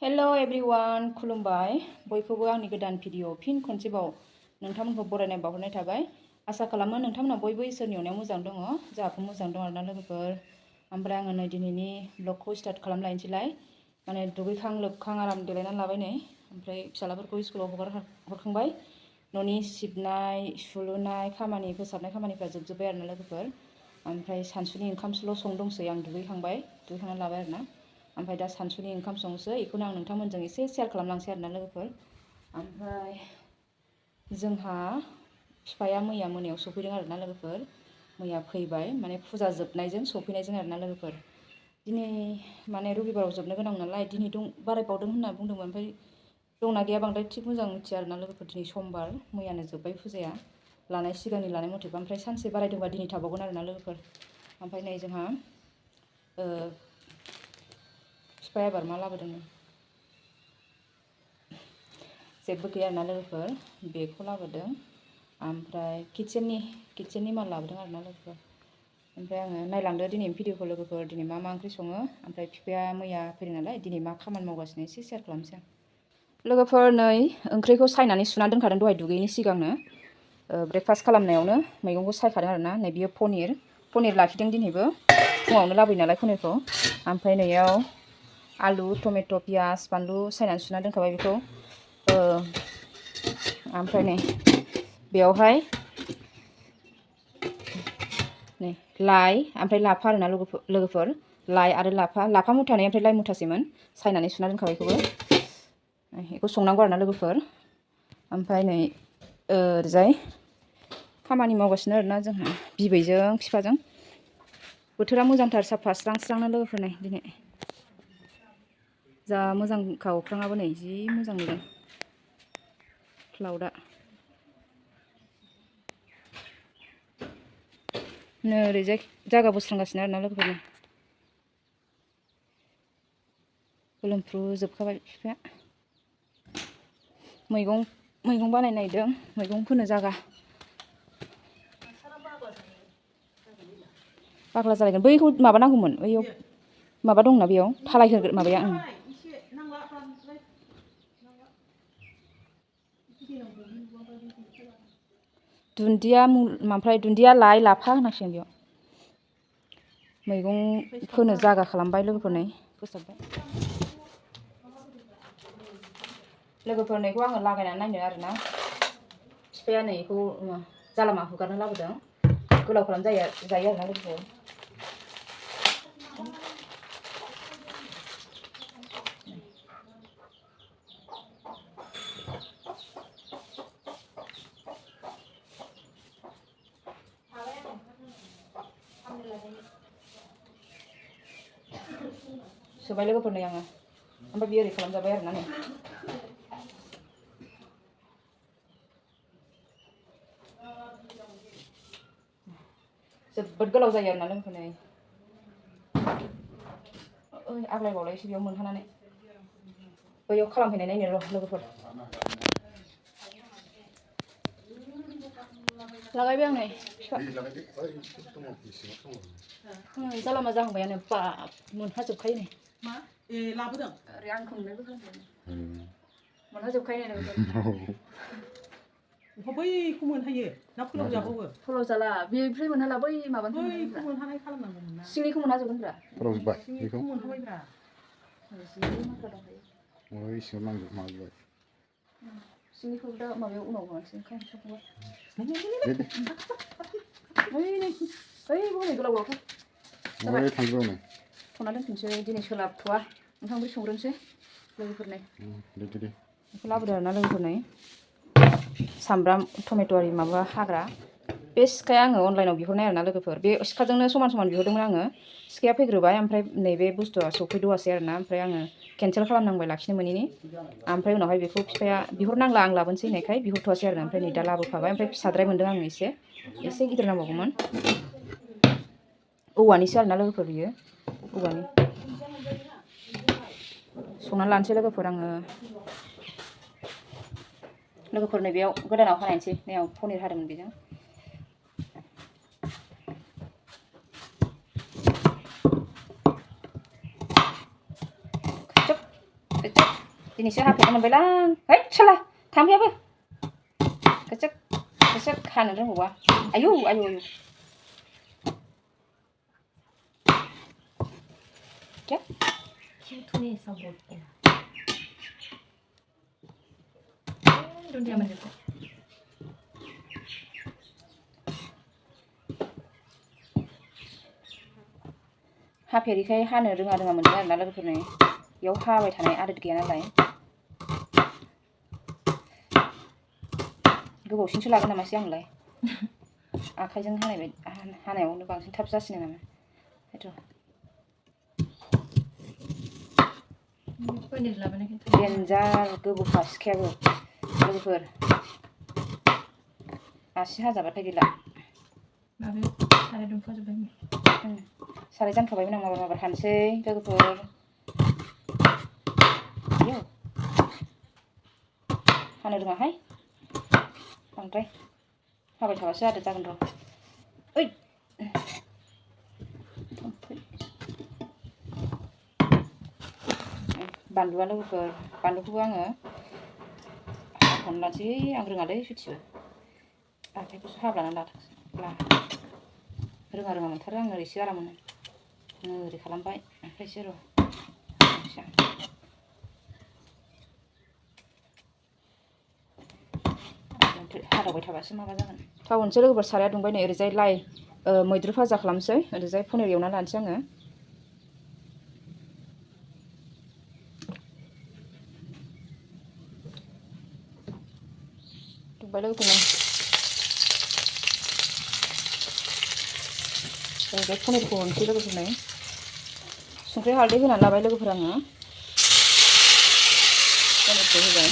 Hello everyone खुलुमबाय बयखौबो आंनि गोदान भिडिअ फिन खनसेबाव नोंथांमोनखौ बरायनाय बावहरनाय थाबाय आसा खालामो नोंथांमोना बयबो इसोरनि अननायाव मोजां दङ जोंहाबो मोजां दं आरोना लोगोफोर ओमफ्राय आङो नै दिनैनि ब्लगखौ स्टार्ट खालामलायनोसैलाय माने दुगैखां लोबखां आराम देलायनानै लाबाय नै ओमफ्राय फिसालाफोरखौ स्कुलाव हरखांबाय न'नि सिबनाय सुलुनाय खामानि फोसाबनाय खामानिफ्रा जोबजोब्बाय आरोना लोगोफोर ओमफ्राय सानसुनि ओंखामसोल' संदोंसै आं दुगैखांनानै लाबाय आरोना ओमफ्राय दा सानसुनि ओंखाम संसै बेखौनो आं नोंथांमोनजों एसे शेयार खालामलांसै आरोना लोगोफोर ओमफ्राय जोंहा फिफाया मैया मोनायाव सफैदों आरोना लोगोफोर मैया फैबाय माने फुजा जोबनायजों सफैनायजों आरोना लोगोफोर दिनै माने रबिबाराव जोबनो गोनां नालाय दिनै बारायबावदों होनना बुंदोंमोन ओमफ्राय दंना गैया बांद्राय थिग मोजां मिथिया आरोना लोगोफोर दिनै समबार मैयानो जोब्बाय फुजाया लानाय सिगांनि लानाय मथेबा ओमफ्राय सानसे बारायदोंबा दिनै थाबावगोन आरोना लोगोफोर ओमफ्राय नै जोंहा फिफाया एबार मा लाबोदों जेबो गैया आरोना लोगोफोर बेगखौ लाबोदों ओमफ्राय किटचेननि माल लाबोदों आरोना लोगोफोर ओमफ्राय आङो नायलांदो दिनै भिडिअखौ लोगोफोर दिनै मा ओंख्रि सङो ओमफ्राय फिफाया मैया फैदों नालाय दिनै मा खामानि मावगासिनो एसे शेयार खालामसै आं लोगोफोर नै ओंख्रिखौ सायनानै सुना दोनखादों दहाय दुगैयैनि सिगांनो ब्रेकफास्ट खालामनायावनो मैगंखौ सायखादों आरोना नै बियो पनिर लाखिदों दिनैबो फुङावनो लाबोयो नालाय पनिरखौ ओमफ्राय नैयाव आलु टमेट' पियास बानलु सायनानै सुना दोनखाबाय बेखौ ओमफ्राय नै बेयावहाय नै लाइ ओमफ्राय लाफा आरोना लोगोफोर लाइ आरो लाफा मुथानै ओमफ्राय लाइ मुथासेमोन सायनानै सुना दोनखाबाय बेखौ संनांगौ आरोना लोगोफोर ओमफ्राय नै ओरैजाय खामानि मावगासिनो आरोना जोंहा बिबैजों फिफाजों बोथोरा मोजांथार साफा स्रां स्रांनो लोगोफोर नै दिनै जा मोजांखा अख्राङाबो नै जि मोजां नुदों क्लाउडा नै ओरैजाय जागा बोस्रांगासिनो आरोना लोगोफोर गोलोमफ्रुजोबखाबाय फिफाया मैगं बानायनो नागिरदों मैगं फोनो जागा बाग्ला जालायगोन बैखौ माबानांगौमोन बैयाव माबा दंना बेयाव थालाय होग्रो माबाया दुन्दिया लाइ लाफा होनांसिगोन बेयाव मैगं फोनो जागा खालामबाय लोगोफोर नै फोसाबबाय लोगोफोर नैखौ आङो लागायनानै नायनो आरोना फिफाया नै बेखौ जालामा हुगारनो लाबोदों गोलाव खालाम जायो आरोना लोगोफोर सोबाय लोगोफोर नै आङो ओमफ्राय बियो ओरै खालामजाबाय आरोना नै जोबोद गोलाव जायो आरोना लोगोफोर नै आग्लायबावलायसो बेयाव मोनहानानै बैयाव खालामहैनाय नायनो र' लोगोफोर लागायबाय आं नै जालामा जाहांबायानो बाब मोनहाजोबखायो नै मा लाबोदों ओरै आं खोंनोबो मोनहाजोबखायो नै बैखौ मोनहायो ना फोलाव जाबावो फोलाव जाला बेनिफ्राय मोनहाला बै माबाखौ मोनहानाय खालामनांगौमोन ना सिंनिखौ मोनहाजोबगोन ब्रा फोलाव जोब्बाय बेखौ मोनहाबायब्रा सिङाव नांजोबबाय सिंनिखौ दा माबायाव उनाव माबासै संबाय हनै गोलाव गोलावथार थांजोबबाय थना दोनफिनसै दिनै सोलाबथ'वा ओंखाम ओंख्रि संग्रोनोसै लोगोफोर नै बेखौ लाबोदो आरोना लोगोफोर नै सामब्राम टमेट' आरि माबा हाग्रा बे सिखाया आङो अनलाइनाव बिहरनाय आरोना लोगोफोर बे सिखाजोंनो समान बिहरदोंमोन आङो सिखाया फैग्रोबाय ओमफ्राय नैबे बुस्थुआ सफैद'आसै आरोना ओमफ्राय आङो केन्सेल खालामनांबाय लाखिनो मोनैनि ओमफ्राय उनावहाय बेखौ फिफाया बिहरनांला आं लाबोनोसै होननायखाय बिहरथ'आसै आरो ओमफ्राय नै दा लाबोफाबाय ओमफ्राय फिसाद्राय मोनदों आङो एसे गिदिर नांबावगौमोन औवानिसो आरोना लोगोफोर बियो औवानि संनानै लानोसै लोगोफोर आङो लोगोफोर नै बेयाव गोदानाव हानायसै नै आं पनिर हादोंमोन बेजों दिनैसो हाफेरनो मोनबायलां है साला थाम्फैयाबो गोसोक गोसोक खानो रोंगौबा आयौ आयौ आयौ क्या 큐톤에서 못 봐. दुन्दिया मोनजोबबाय हाफेरिखाय हानो रोङा मोनदों आरोना लोगोफोरनो बेयाव हाबाय थानाय आदत गैया नालाय गोबावसिनसो लागोन नामासै आंलाय आखाइजों हानायावनो बांसिन थाब जासिनो नामा देन्जार गोबौखा सिखायाबो लोगोफोर आसि हाजाबाथाय गैला साराय दुंखावजोब्बाय साराय जानखाबायमोन आं माबार हानोसै लोगोफोर हानो रोङाहाय बांद्राय हाबाय थाबासो आदत जागोन र' ओइ बानलुआ लोगोफोर बानलुखौबो आङो हाख'नोलासै आं रोङालै सुथिबो आखाइखौसो हाब्लाना रोङा मोनथारो आङो ओरैसो आराम मोनो ओरै खालामबाय ओमफ्रायसो र' हादावबाय थाबासो माबा जागोन टाउनसो लोगोफोर साराया दुंबाय नै ओरैजाय लाइ मैद्रु भाजा खालामसै ओरैजाय पनिर एवना लानोसै आङो दुंबाय लोगोफोर ओरैजाय पनिरखौ हरनोसै लोगोफोर नै संख्रि हालदै होनानै लाबाय लोगोफोर आङो पनिरखौ होबाय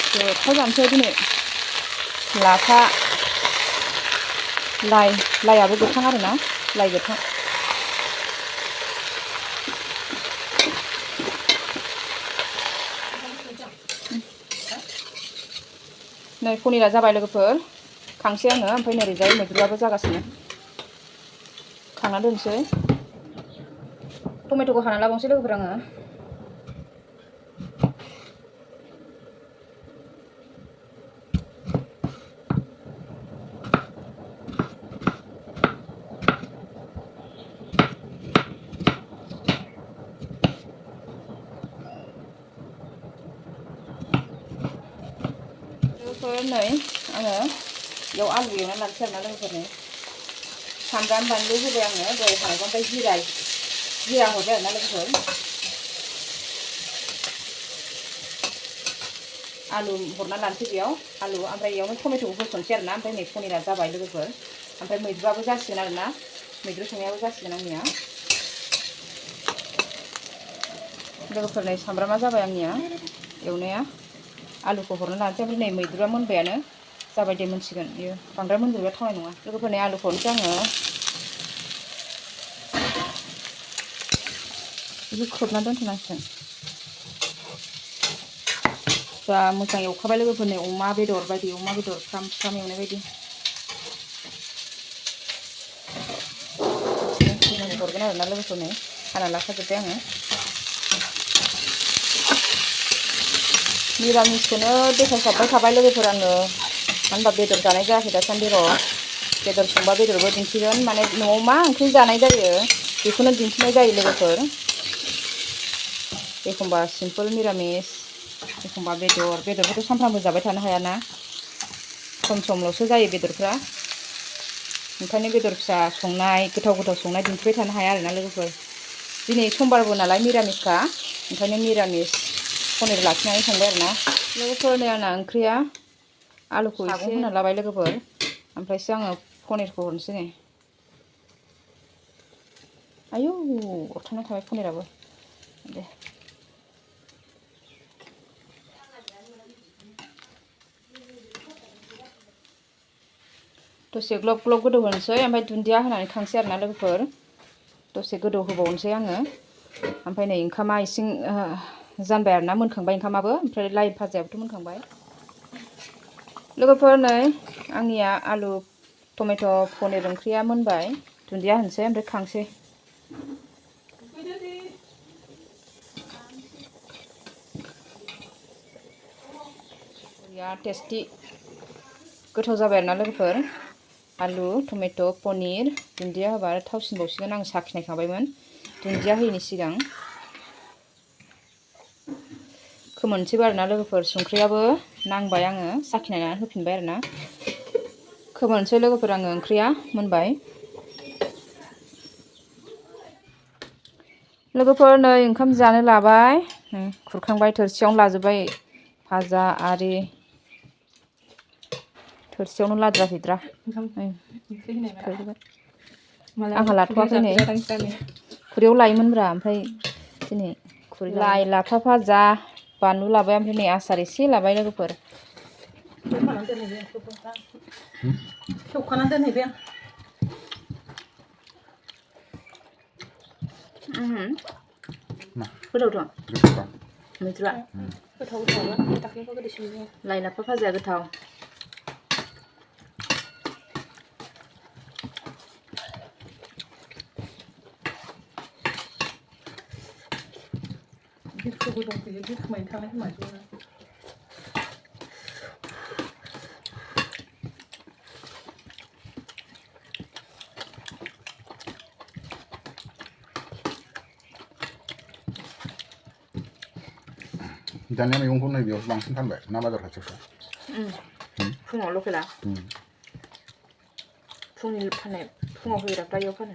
गोथाव जानोसै दिनै लाफा लाइआबो गोथां आरोना लाइ गोथां नै पनिरा जाबाय लोगोफोर खांसै आङो ओमफ्राय ओरैजाय मैद्रुआबो जागासिनो खांना दोनसै टमेट'खौ हाना लाबावनोसै लोगोफोर आङो नै आङो बेयाव आलु एवनानै लानोसै आरोना लोगोफोरनो सामब्राम बानलु होबाय आङो दहाय होनायखौ ओमफ्राय जिरा हरबाय आरोना लोगोफोर आलु हरना लानोसै बेयाव आलु ओमफ्राय बेयावनो टमेट'खौ होसनसै आरोना ओमफ्राय नै पनिरा जाबाय लोगोफोर ओमफ्राय मैद्रुआबो जासिगोन आरोना मैद्रु संनायाबो जासिगोन आंनिया लोगोफोर नै सामब्रामा जाबाय आंनिया एवनाया आलुखौ हरना लानोसै ओमफ्राय नै मैद्रुआ मोनबायानो जाबाय दे मोनसिगोन बेयो बांद्राय मोनजोबबा थावनाय नङा लोगोफोर नै आलुखौ हरनोसै आङो बिदि खोबना दोनथ'नांसिगोन जा मोजां एवखाबाय लोगोफोर नै अमा बेदर बायदि अमा बेदर फ्राम फ्राम एवनाय बायदि हरगोन आरोना लोगोफोर नै हाना लाखाजोब्बाय आङो निरामिसखौनो देखायसाबबाय थाबाय लोगोफोर आङो मानो होनबा बेदर जानाय जायाखै दासान्दि र' बेदर संबा बेदरबो दिन्थिगोन माने न'आव मा ओंख्रि जानाय जायो बेखौनो दिन्थिनाय जायो लोगोफोर एखमबा सिम्पोल निरामिस एखमबा बेदरखौथ' सानफ्रामबो जाबाय थानो हायाना सम समल'सो जायो बेदरफ्रा ओंखायनो बेदर फिसा संनाय गोथाव संनाय दिन्थिबाय थानो हाया आरोना लोगोफोर दिनै समबारबो नालाय निरामिसखा ओंखायनो निरामिस पनिर लाखिनानै संबाय आरोना लोगोफोर नै आंना ओंख्रिया आलुखौ एसे होना लाबाय लोगोफोर ओमफ्रायसो आङो पनिरखौ हरनोसै नै आयौ अरथाना थाबाय पनिराबो दे दसे ग्लब ग्लब गोदौ होनोसै ओमफ्राय दुन्दिया होनानै खांसै आरोना लोगोफोर दसे गोदौ होबावनोसै आङो ओमफ्राय नै ओंखामा इसिं जानबाय आरोना मोनखांबाय ओंखामाबो ओमफ्राय लाइ भाजायाबोथ' मोनखांबाय लोगोफोर नै आंनिया आलु टमेट' पनिर ओंख्रिया मोनबाय दुन्दिया होनसै ओमफ्राय खांसै या टेस्टि गोथाव जाबाय आरोना लोगोफोर आलु टमेट' पनिर दुन्दिया होबा आरो थावसिनबावसिगोन आं साखिनायखांबायमोन दुन्दिया होयैनि सिगां खोमोनसैबो आरोना लोगोफोर संख्रियाबो नांबाय आङो साखिनायनानै होफिनबाय आरोना खोमोनसै लोगोफोर आङो ओंख्रिया मोनबाय लोगोफोर नै ओंखाम जानो लाबाय खुरखांबाय थोरसियावनो लाजोब्बाय भाजा आरि थोरसियावनो लाद्रा हिद्रा आंहा लाथ'वाखै नै खुरैयाव लायोमोनब्रा ओमफ्राय दिनै लाइ लाफा भाजा बानलु लाबाय ओमफ्राय नै आसार एसे लाबाय लोगोफोर खेवखाना दोनहैबाय आं गोथावथ' मैद्रुआ लाइ लाफा भाजाया गोथाव दानिया मैगंखौ नैबेयाव बांसिन फानबाय ना बाजार खाथियावसो फुङाव लकेला फुंनि फाननाय फुङाव होग्राफ्रा इयाव फानो